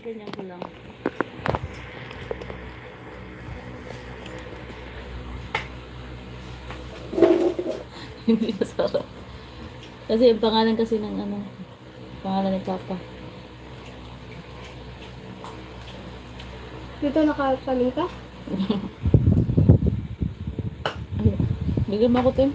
Ganyan ko lang. Hindi masarap. Kasi yung pangalan kasi ng ano, pangalan ni Papa. Dito nakasamin ka? Bigyan mo ako, Tim.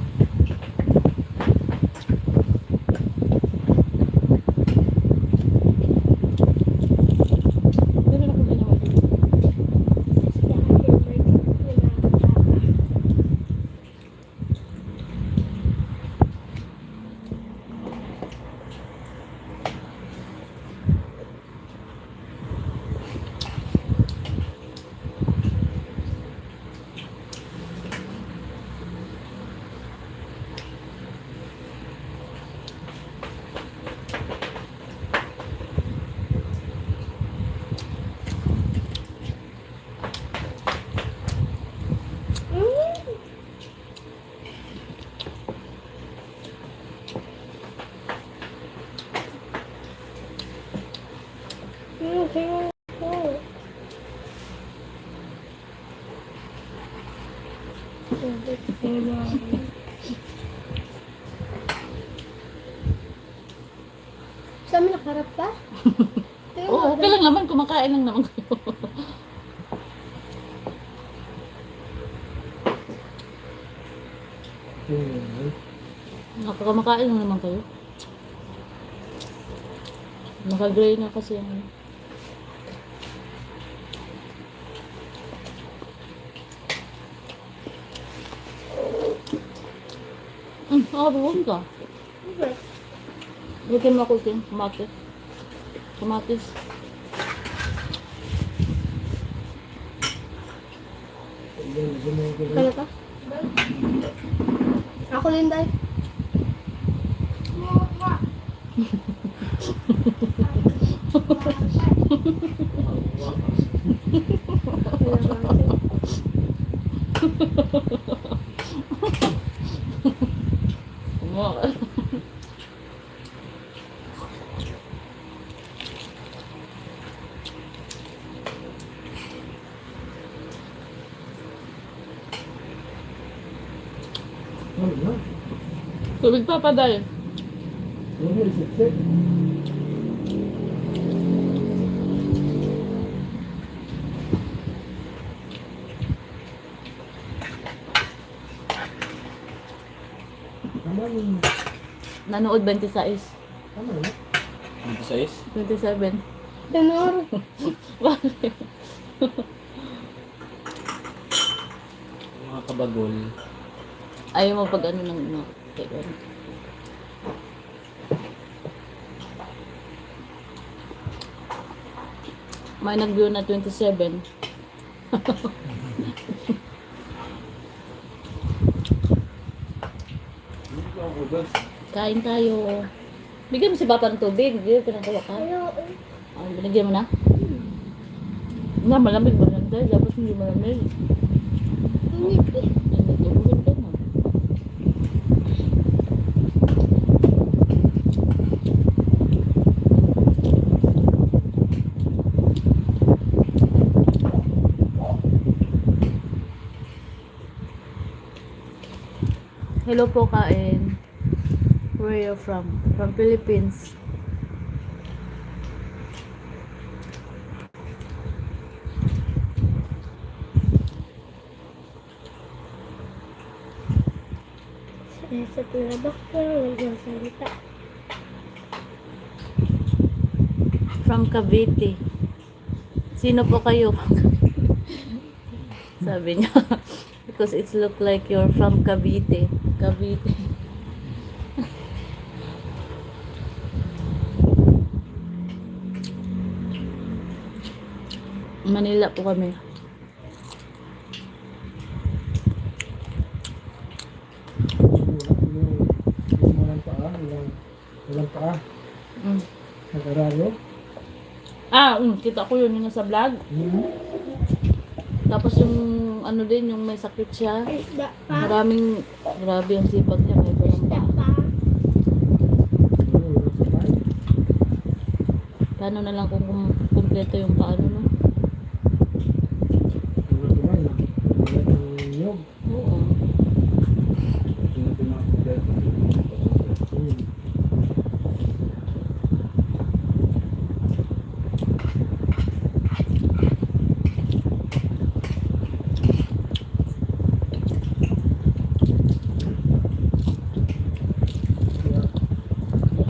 Meron ako ginawa dito. Sa amin nakaharap ka? Oo, okay lang naman. Kumakain lang naman kayo. Kumakain lang naman kayo. Naka-gray na kasi yung ano. Buwan ka. Okay. Bigyan mo ako din. Kamatis. Kamatis. Kaya ka? Ako din, Day. Tubig pa dahil. Nanood 26. 26? 27. Tenor. Bakit? Mga kabagol. Ayaw mo pag ano ng no. May nag-view na 27. Kain tayo. Bigyan mo si Papa ng tubig. Bigyan ko ng kawak, ha? Binigyan mo na? Na, malamig ba lang tayo? Dapat hindi malamig. Init eh. Init ka na. Hello po, Kain. Where are you from? From Philippines. Sa pila doktor, walang salita. From Cavite. Sino po kayo? Sabi niya. Because it look like you're from Cavite. Cavite. Manila po kami. Walang paa, walang paa. Mm. Nag-aralo. Kita ko yun yung nasa vlog. Tapos yung ano din, yung may sakit siya. Isda pa. Grabe ang sipag niya. May walang Isda pa. pa. Paano na lang kung kumpleto yung paano, no? Oo.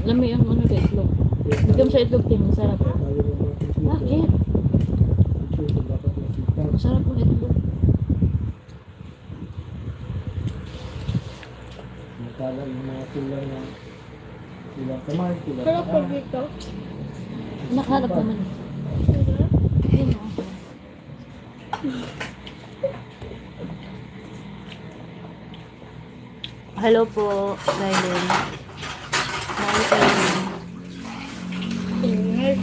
Lami ang ano sa itlog. Bigam sa itlog din, masarap. Bakit? Masarap ang itlog. Matala yung mga tulang na tulang kamay, tulang Sarap po paa. dito. Nakaharap naman. Sarap. Ayun, oh. Hello po, Rylen. Hi, Rylen. Ingay.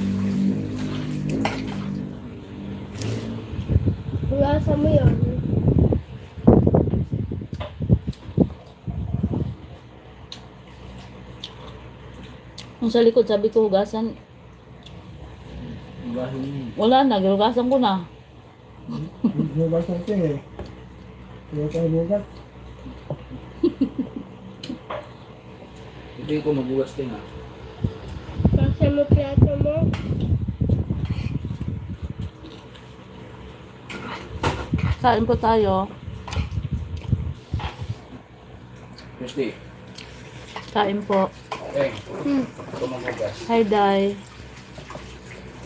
Lasa mo yun. Yung sa likod, sabi ko, hugasan. Wala na, hugasan ko na. Hugas ang ting eh. Kaya tayo hugas. Hindi ko magbugas din ah. Lasa mo plato mo. Kain po tayo. Christy, Kain po. okay. Ako magbugas. Hi, Day.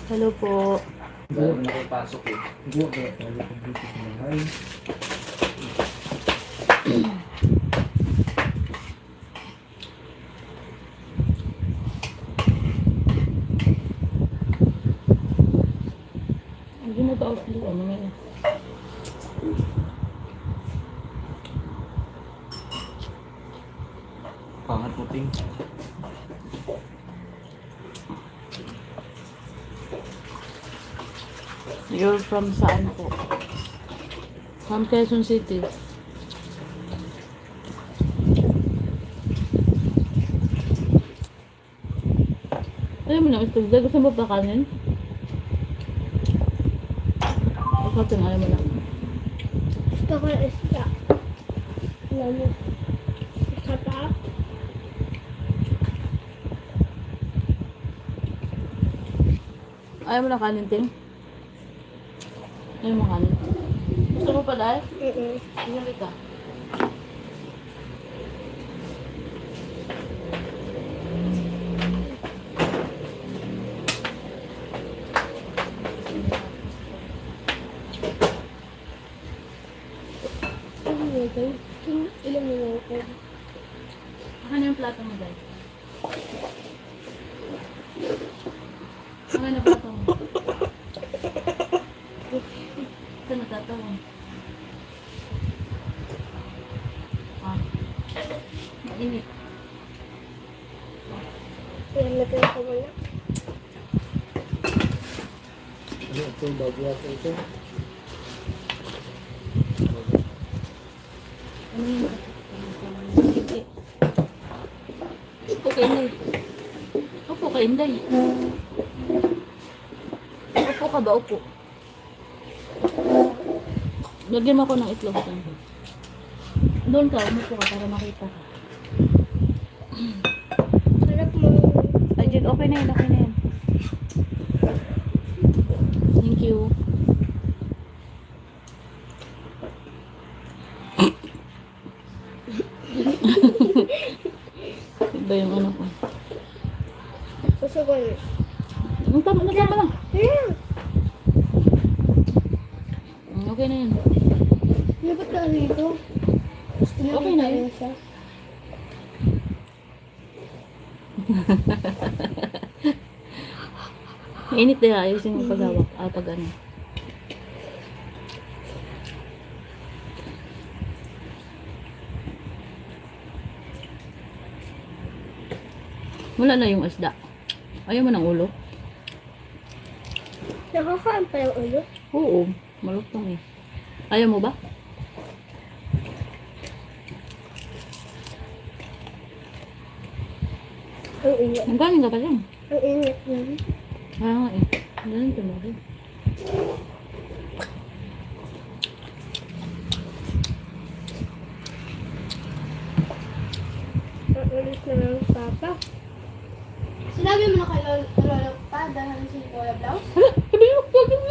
Hello po. Dahil nakipasok eh. Hindi ko kaya tayo dito sa bahay. Hindi mo ba ulit? Ano nga? Pangat puting. You're from saan po? From Quezon City. Ayaw mo na itog. Gusto mo pa kanin? Ikaw ayaw mo na. Gusto ko ng isda. Lalo. Isa pa. Ayaw mo na kanin, Ting? Ayaw mo kanin. Gusto mo pa dahil? Hinali ka. Ilang minuto? Ano yung plato mo, dahil? Ano yung plato mo? Ito natatawa. Mainit. Ilalagay ko muna. Ano ito, bago ako ito. Ano yun? Hindi. Upo kay Inday. Upo kay Inday. Upo ka ba? Upo. Lagyan mo ako ng itlog dyan. Doon ka, umupo ka para makita ka. Sarap mo. Ay, Jed, okay na yun, okay na yun. Thank you. Iba yung ano ko. Gusto ko yun. Tama na, tama na. Ayan. Okay na yun. lang dito. Okay na yun. Siya. Init na ayusin mo paghawak. Pag ano. Wala na yung isda. Ayaw mo ng ulo? Nakakain pa yung ulo. Oo. Malutong eh. Ayaw mo ba? Ang init. Ang galing ka pa rin. Ang init yun. Kaya nga eh. Ganun tumari. Ang ulit na lang papa. Sinabi mo na kay Lola pa dahil si Lola Blouse? Hala! Sabi mo! Wag mo!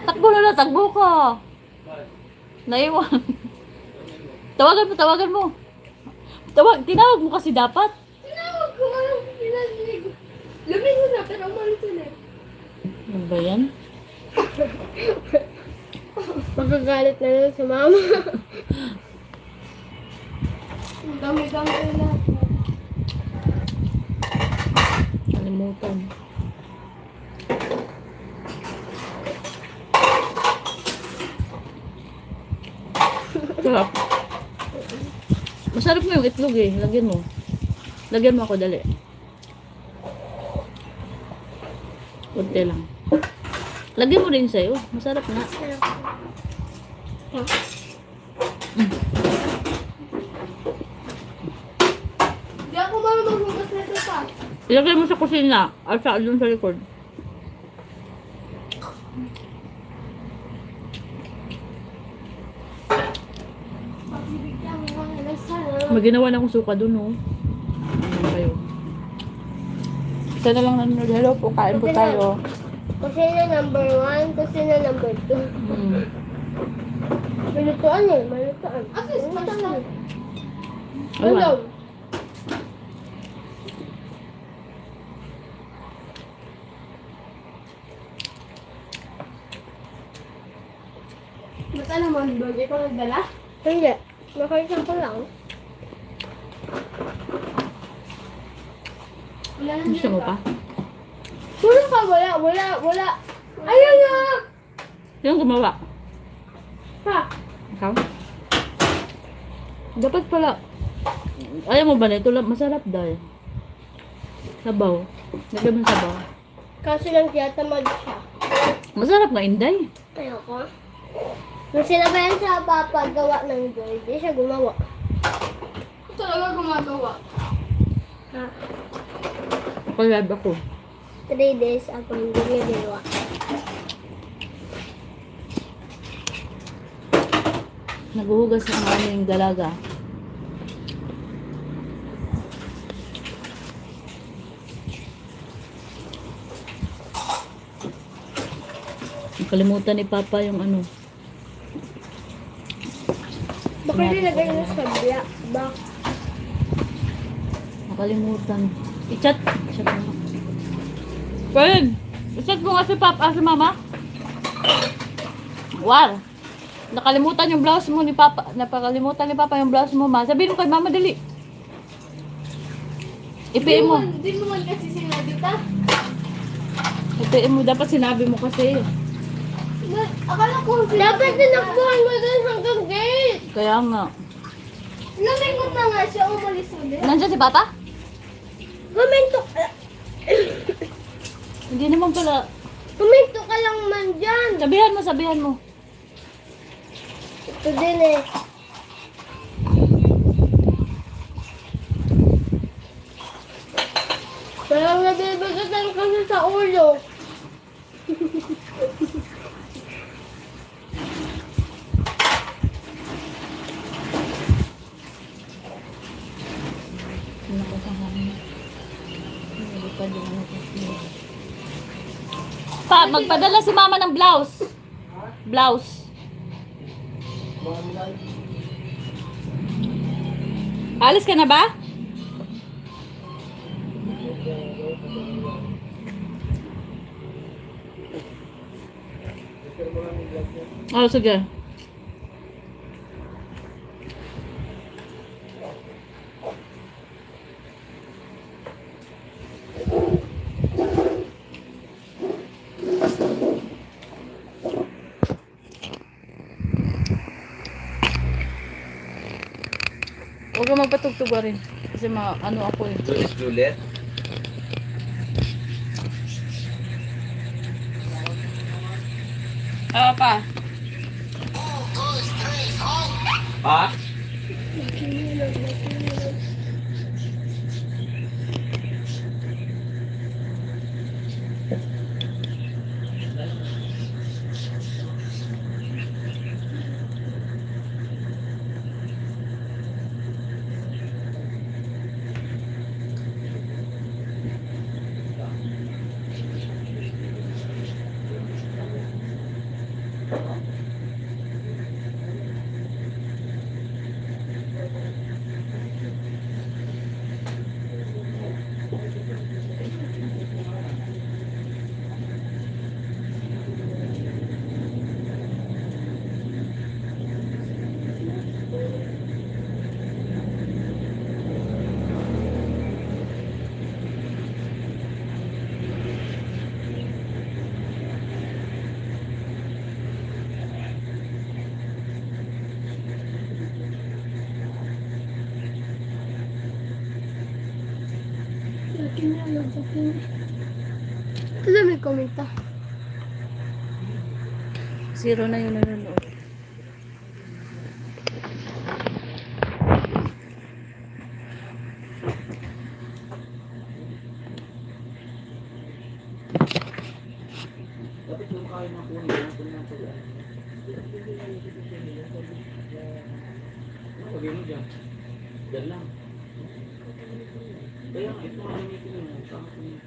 Takbo na lang! Takbo ka! Naiwan. Tawagan mo. Tinawag mo kasi dapat. Tinawag ko nga yung pinalilig. Lumingon na pero umalis na. Ano ba yan? Magagalit na lang sa mama. Ang dami-dami na lahat. Kalimutan. Sarap. Masarap mo yung itlog eh. Lagyan mo. Lagyan mo ako dali. Kunti lang. Lagyan mo rin sa'yo. Masarap na. Hindi ako marunong maghugas na ito pa. Ilagay mo sa kusina. At sa doon sa likod. Pagbibigyan mo nga ng sana. May ginawa na akong suka doon oh. Ano kayo? Isa na lang nanonood. Hello po. Kain po tayo. Kusina number 1, kusina number 2. Hmm. Malutuan eh, malutuan. Asa yung smash na? Ano? Ba't alam mo, Lord? Ikaw nagdala? Hindi. Nakita ko lang. Wala nang Gusto mo pa? Wala ka, wala. Ayun nga! Sino gumawa? Ha? Ikaw? Dapat pala. Ayaw mo ba na ito? Masarap dahil. Sabaw. Lagyan mo ng sabaw. Kaso lang tiyatamad siya. Masarap nga, Inday. Ayoko. Nung sinabayan sa papa gawa ng joy, di siya gumawa. Ito talaga gumagawa. Ha? Ako live ako. 3 days ako hindi niya ginawa. Naguhugas ng aming dalaga. Nakalimutan ni Papa yung ano. Baka nilagay niya sa back. Nakalimutan. I-chat. I-chat mo. Fred! I-chat mo nga si Papa, si Mama. War! Nakalimutan yung blouse mo ni Papa. Napakalimutan ni Papa yung blouse mo, Ma. Sabihin mo kay Mama, dali. I-PM mo. Hindi mo man kasi sinabi ka. I-PM mo. Dapat sinabi mo kasi. Akala ko Dapat tinakbuhan mo dun hanggang gate. Kaya nga. lumingon na nga siya, umalis ulit. Nandiyan si Papa? Huminto Hindi naman pala. ka lang man dyan. Sabihan mo. Ito din eh. Parang nabibigatan kasi sa ulo. Pa, magpadala si Mama ng blouse. Blouse. Alis ka na ba? Oh, sige. Huwag ka magpatugtog rin. Kasi ano ako eh. Juliet, Juliet. Pa. Pa? Ito na may komenta. 0 na yung nanonood. Dapat yung kain ng puno. Ito lang pala. Lagay mo dyan. Dyan lang. Kaya nga, ito ang gamitin mo. Saan ko yung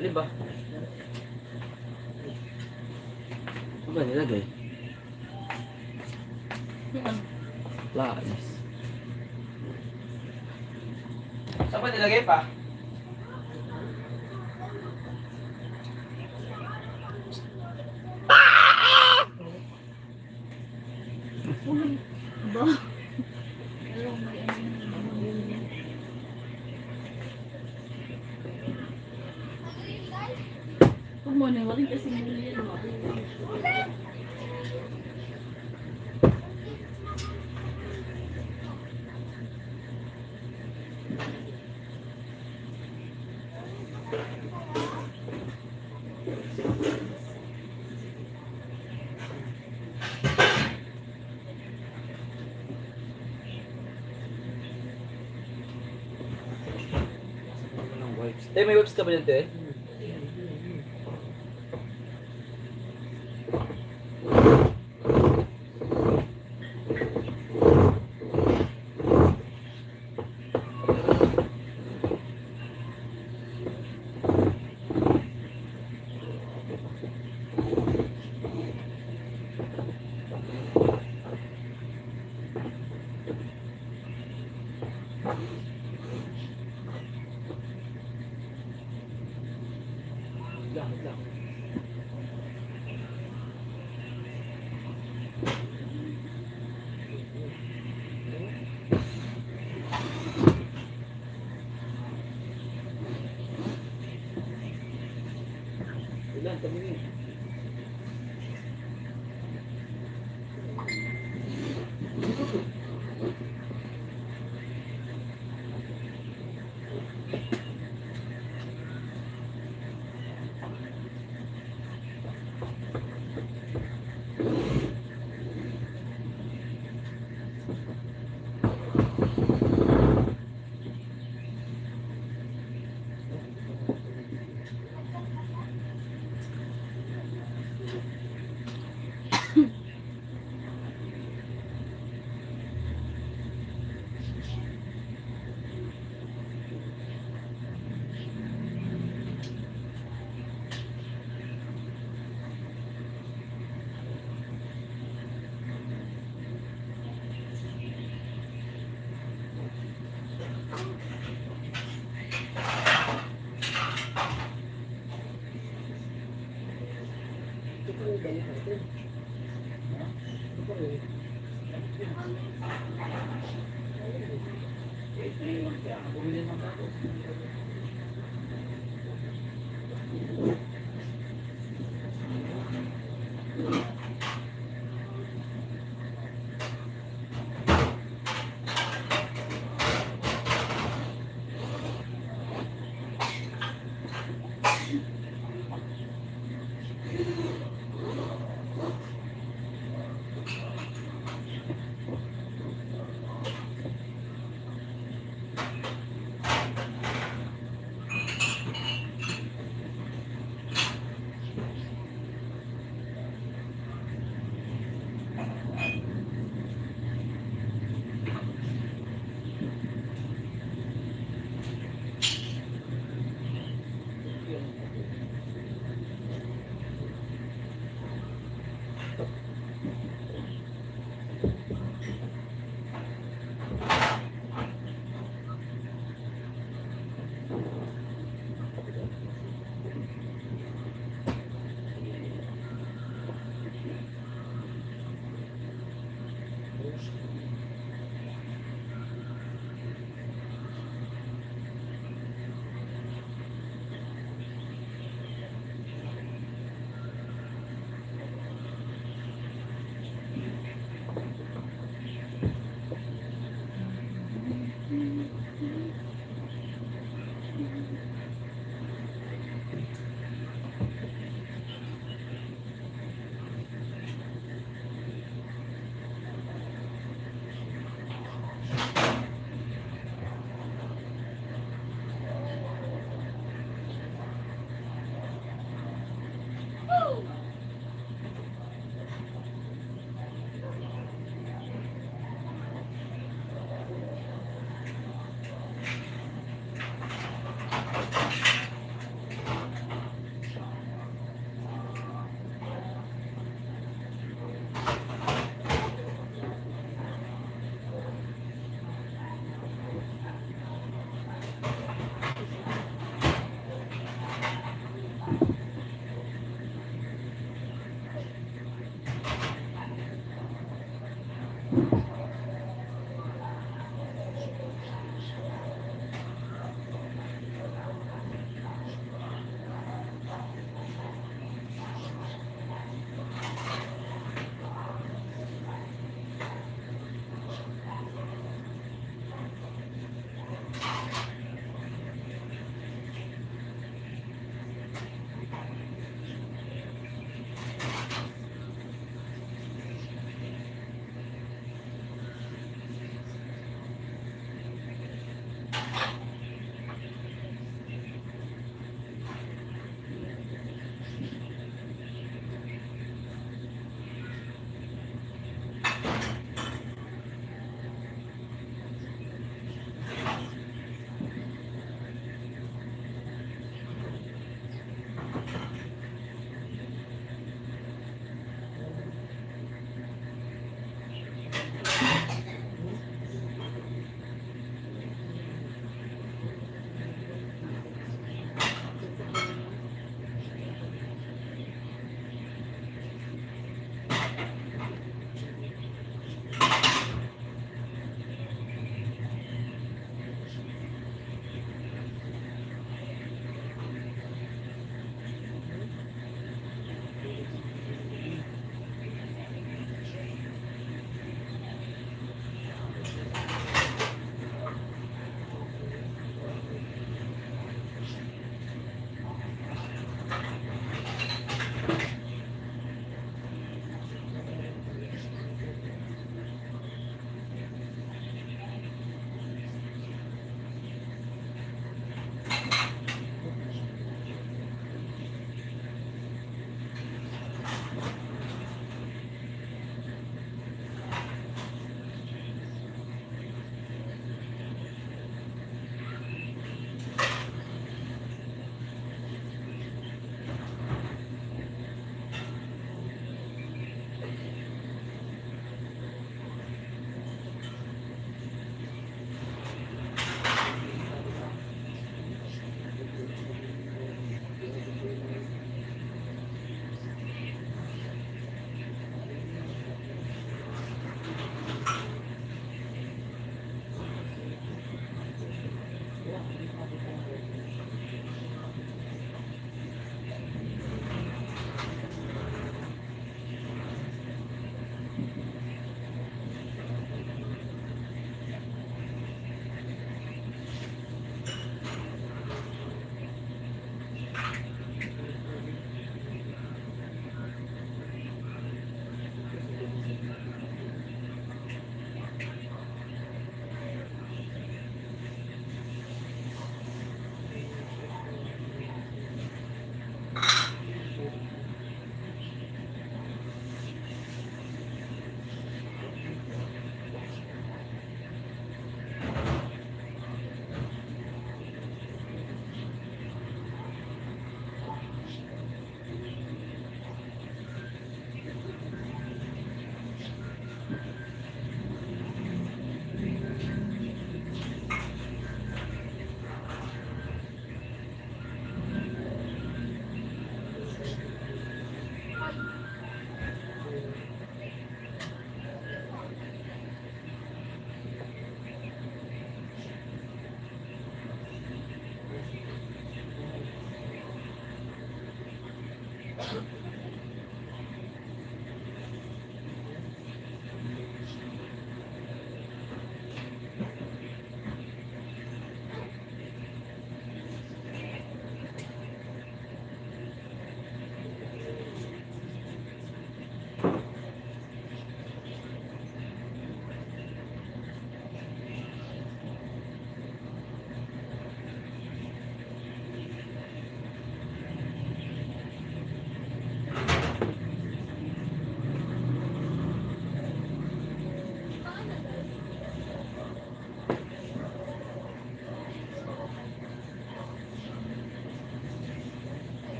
Alin ba? Ano ba nilagay? Lais. Saan ba nilagay pa? Huwag mo na, waling kasi nila yan. May wipes ka ba dyan, te? Wait lang. Ilan, tumingin.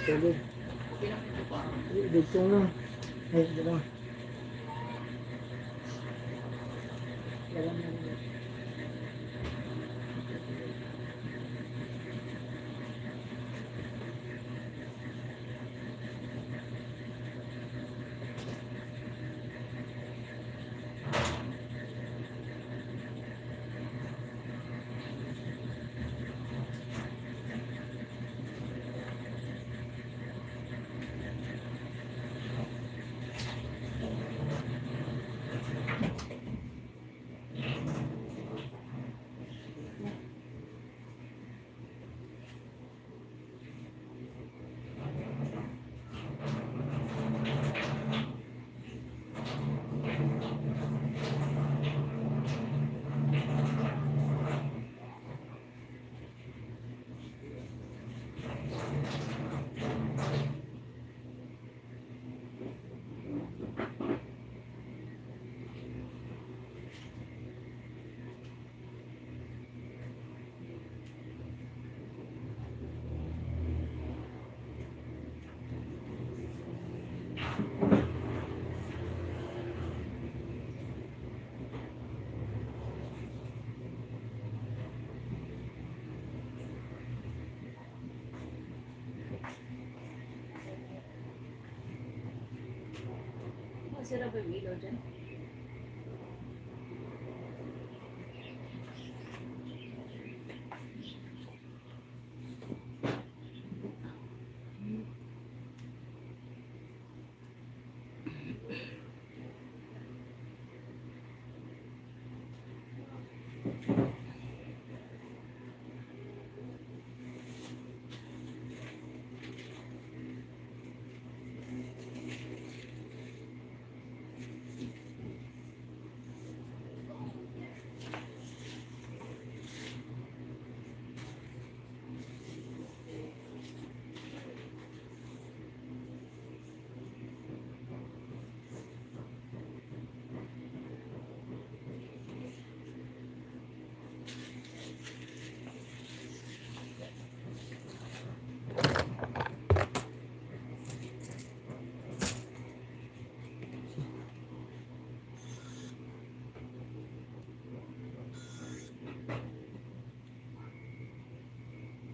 Tulog. Dito na. Ay, dito na. Nasira ba yung ilaw dyan?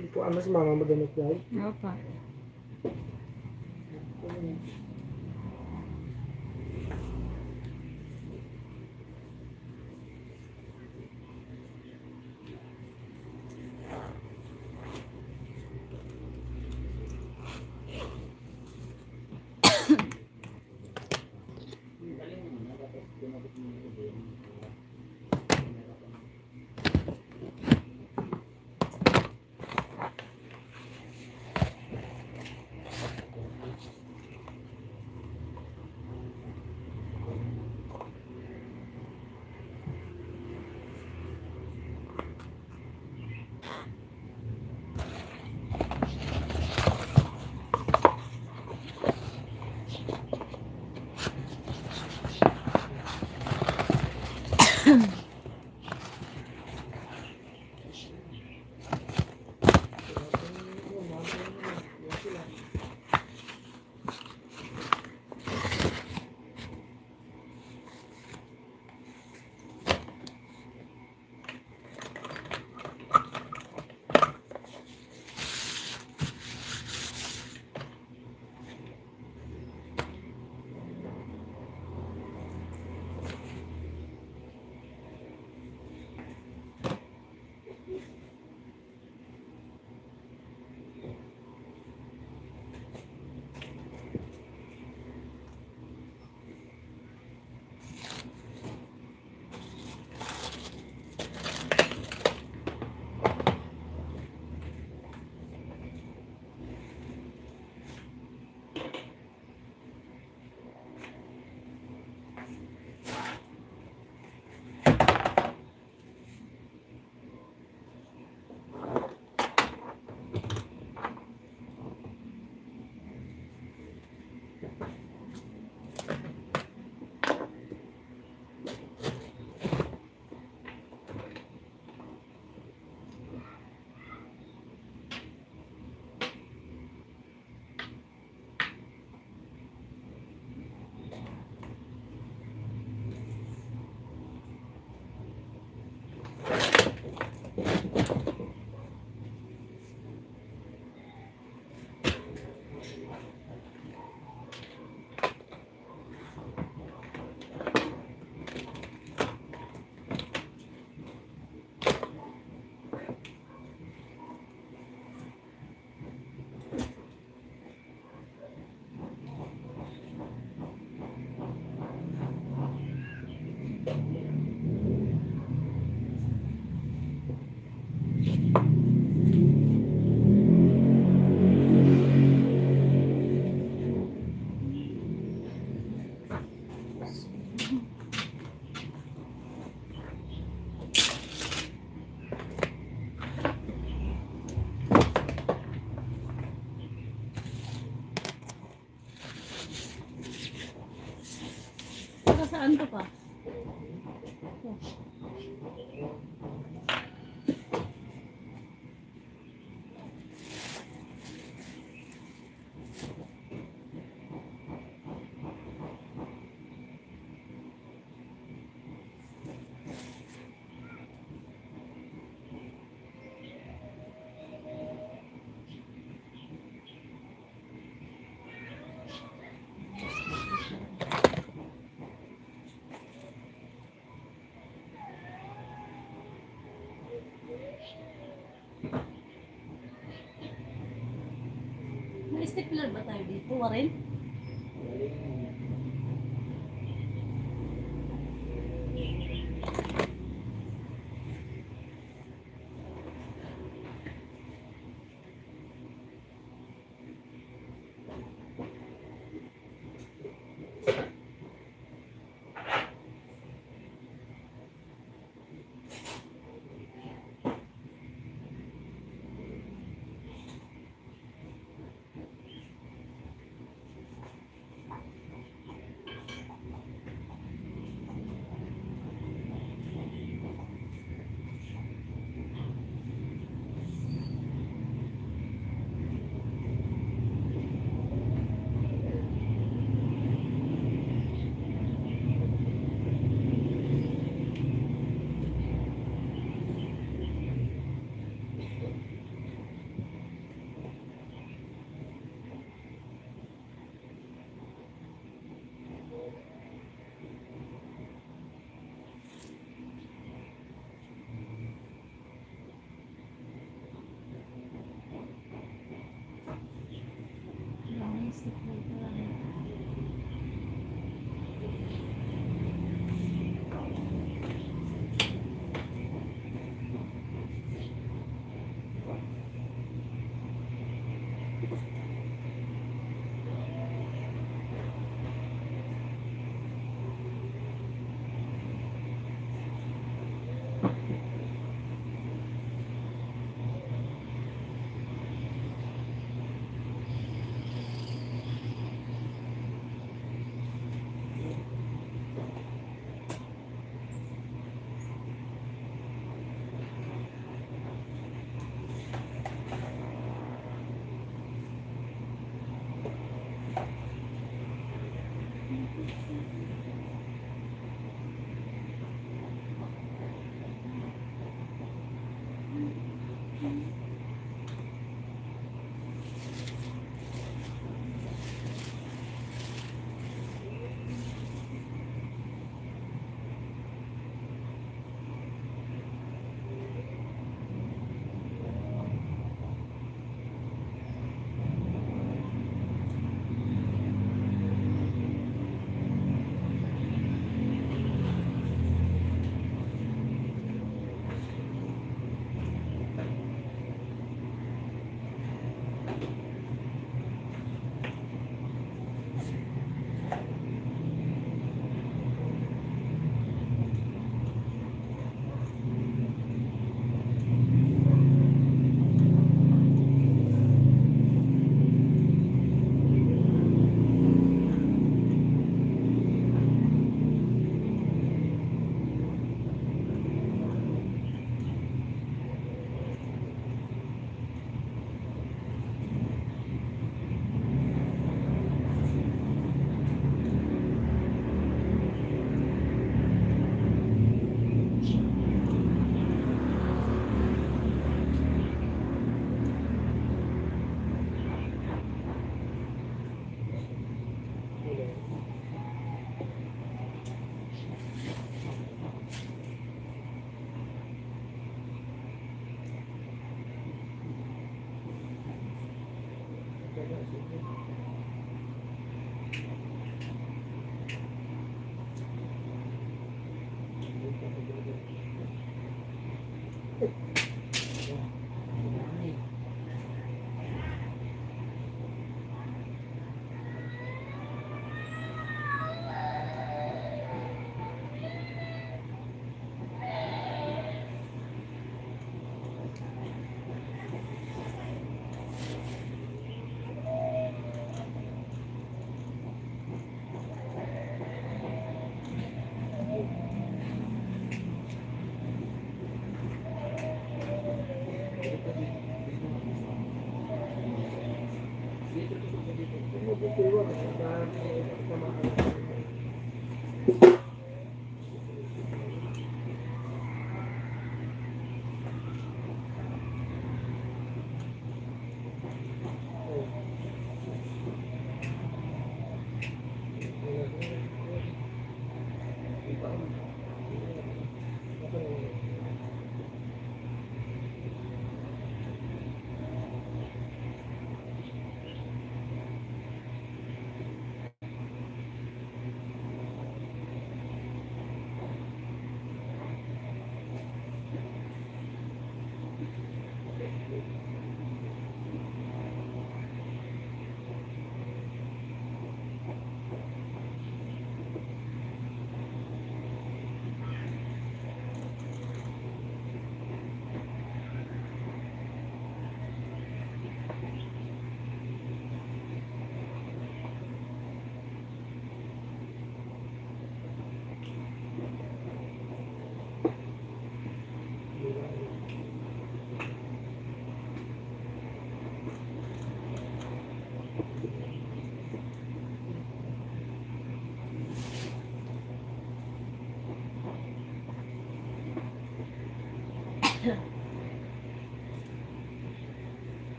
Hindi po ama si mama magamit na. Opa. May stapler ba tayo dito? Warin? May stapler pa lang.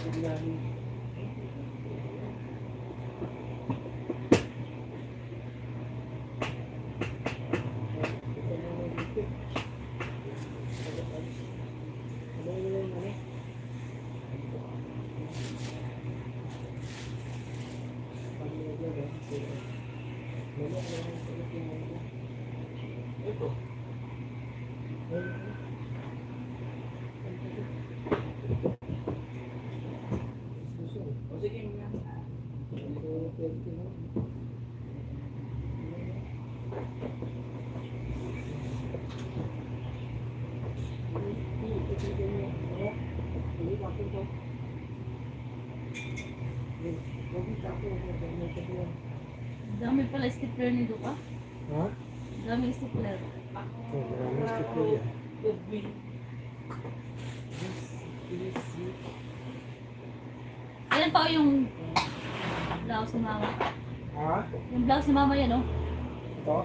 Ito. O sige, mga. Dami pala stapler nito ka. Ha? Dami stapler. Maraming sticker yan. Ayan pa yung blouse ni mama. Ha? Yung blouse ni mama yan, oh. Ito?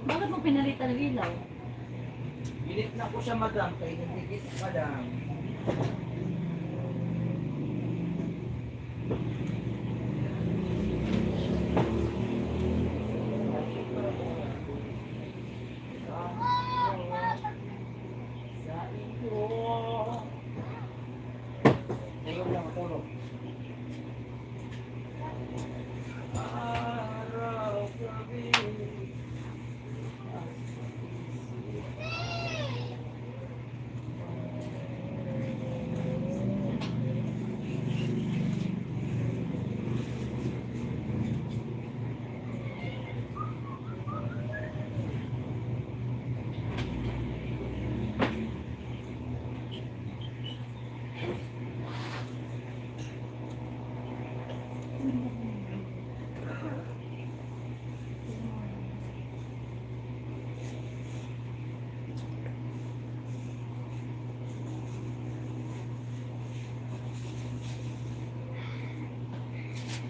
Bakit mo pinalitan ng ilaw? Binit na ko siya, madam. Kaya nagigit, madam. Tingnan lang, matulog.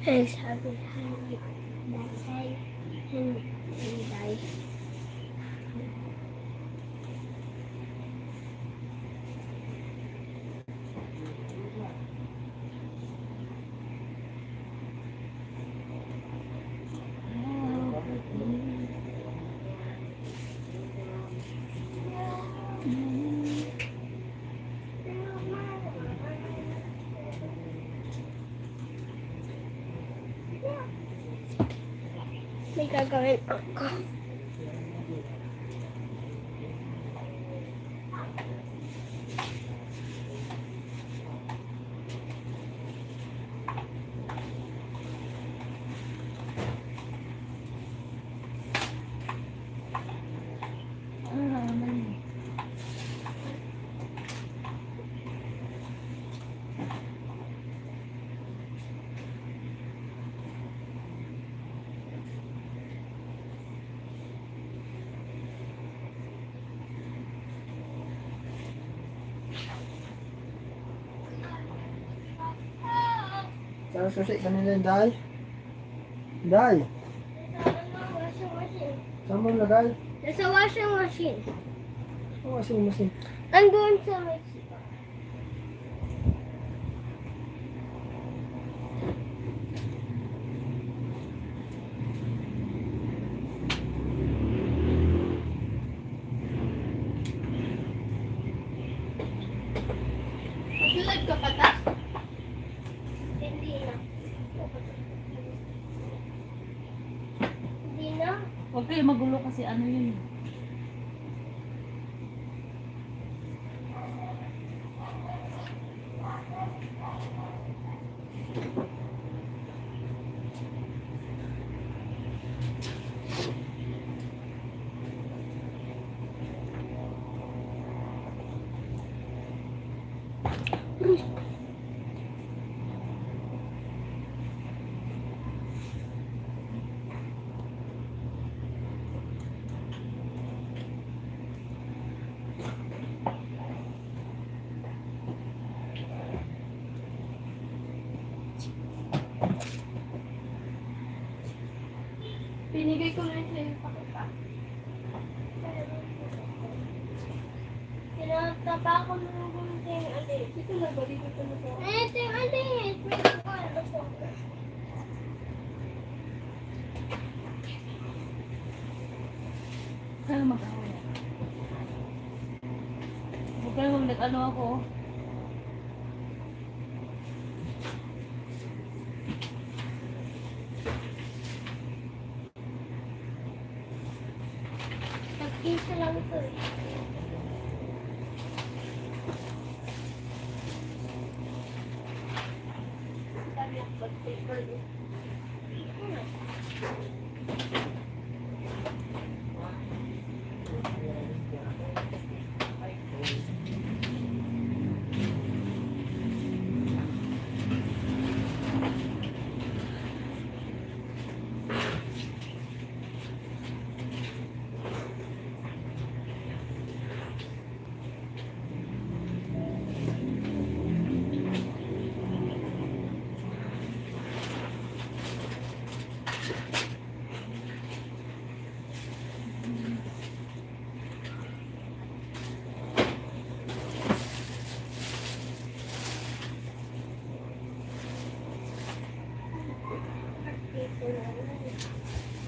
Ay, sabi, dasay, hinday. May gagawin ako. Saan susi kanila yung day? Day! Saan mo lagay? Nasa washing machine. Oh, washing machine. Andun sa Mexico. Mag-live ka pa, ta? Hindi na. Hindi na. Huwag kayo magulo kasi ano yun. Binigay ko na sa'yo pakita. Sinatapa ko ng gunting alis. Dito na ba? Dito na ba? Ito yung alis. Wait ko. Kaya mag-away. Huwag kayo mag-ano ako. Nag-isa lang ito eh. Dami ang bag paper niya.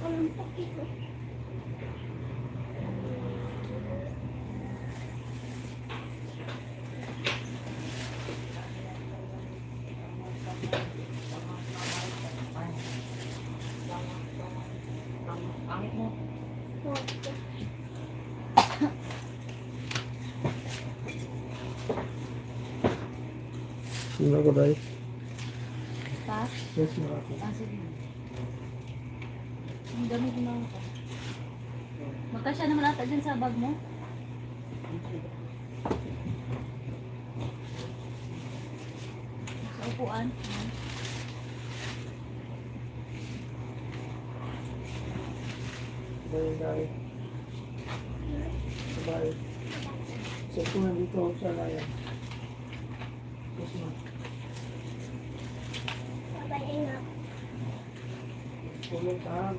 Ang pakit ko. Pangit mo. Sino ko dahil? Ha? Yes, mga ako. Ah, sige. Ang gamit mo ako. Magkasya naman ata dyan sa bag mo. Sa upuan. Dahil dahil. Sabay. So, kung nandito ako sa layan. Yes, mga. Sabay ingat. Tulong saan?